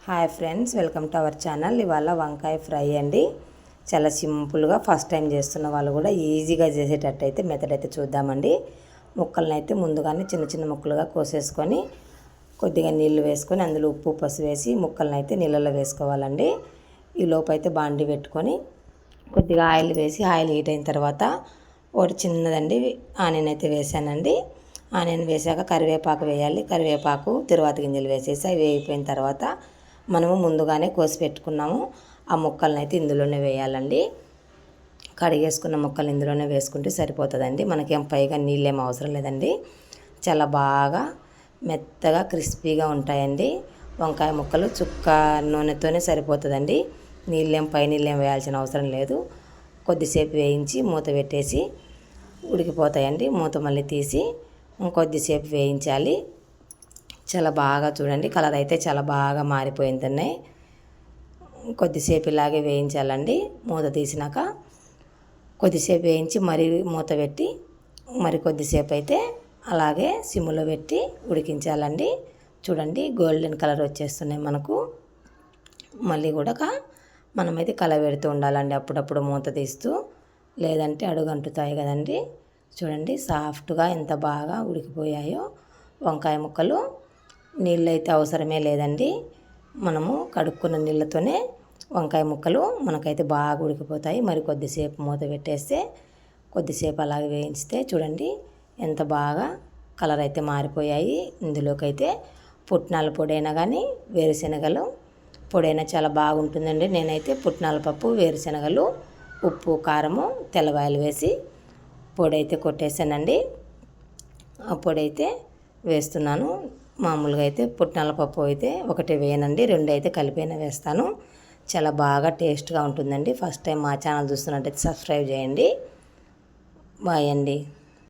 Hi friends, welcome to our channel. ఇవాళ వంకాయ fry అండి. చాలా సింపుల్గా ఫస్ట్ టైం చేస్తున్న వాళ్ళు కూడా ఈజీగా చేసేటట్టయితే మెథడ్ అయితే చూద్దామండి. ముక్కలను అయితే ముందుగానే చిన్న చిన్న ముక్కలుగా కోసేసుకొని కొద్దిగా నీళ్ళు వేసుకొని అందులో ఉప్పు పసుపు వేసి ముక్కలను అయితే నీళ్ళలో వేసుకోవాలండి. ఈ లోపు అయితే బాండి పెట్టుకొని కొద్దిగా ఆయిల్ వేసి ఆయిల్ హీట్ అయిన తర్వాత ఒకటి చిన్నదండి ఆనియన్ అయితే వేసానండి. ఆనియన్ వేసాక కరివేపాకు వేయాలి. కరివేపాకు తిరువాత గింజలు వేసేసి అవి వేగిపోయిన తర్వాత మనము ముందుగానే కోసి పెట్టుకున్నాము ఆ ముక్కలను అయితే ఇందులోనే వేయాలండి. కడిగేసుకున్న ముక్కలు ఇందులోనే వేసుకుంటే సరిపోతుందండి. మనకేం పైగా నీళ్ళేం అవసరం లేదండి. చాలా బాగా మెత్తగా క్రిస్పీగా ఉంటాయండి వంకాయ ముక్కలు. చుక్క నూనెతోనే సరిపోతుందండి. పై నీళ్ళేం వేయాల్సిన అవసరం లేదు. కొద్దిసేపు వేయించి మూత పెట్టేసి ఉడికిపోతాయండి. మూత మళ్ళీ తీసి ఇంకొద్దిసేపు వేయించాలి. చాలా బాగా చూడండి, కలర్ అయితే చాలా బాగా మారిపోయింది. కొద్దిసేపు ఇలాగే వేయించాలండి. మూత తీసినాక కొద్దిసేపు వేయించి మరి మూత పెట్టి మరి కొద్దిసేపు అయితే అలాగే సిమ్లో పెట్టి ఉడికించాలండి. చూడండి, గోల్డెన్ కలర్ వచ్చేస్తున్నాయి మనకు. మళ్ళీ కూడా మనమైతే కలబెడుతూ ఉండాలండి అప్పుడప్పుడు మూత తీస్తూ, లేదంటే అడుగంటుతాయి కదండి. చూడండి సాఫ్ట్గా ఎంత బాగా ఉడికిపోయాయో వంకాయ ముక్కలు. నీళ్ళు అయితే అవసరమే లేదండి. మనము కడుక్కున్న నీళ్ళతోనే వంకాయ ముక్కలు మనకైతే బాగా ఉడికిపోతాయి. మరి కొద్దిసేపు మూత పెట్టేస్తే కొద్దిసేపు అలాగే వేయించితే చూడండి ఎంత బాగా కలర్ అయితే మారిపోయాయి. ఇందులోకైతే పుట్నాల పొడైనా కానీ వేరుశనగలు పొడైనా చాలా బాగుంటుందండి. నేనైతే పుట్నాల పప్పు, వేరుశనగలు, ఉప్పు, కారము, తెల్లవాయలు వేసి పొడి అయితే కొట్టేసానండి. ఆ పొడి అయితే వేస్తున్నాను. మామూలుగా అయితే పుట్నాల పప్పు అయితే ఒకటి వేయనండి, రెండు అయితే కలిపైనా వేస్తాను. చాలా బాగా టేస్ట్గా ఉంటుందండి. ఫస్ట్ టైం మా ఛానల్ చూస్తున్నట్టయితే సబ్స్క్రైబ్ చేయండి. బాయ్ అండి.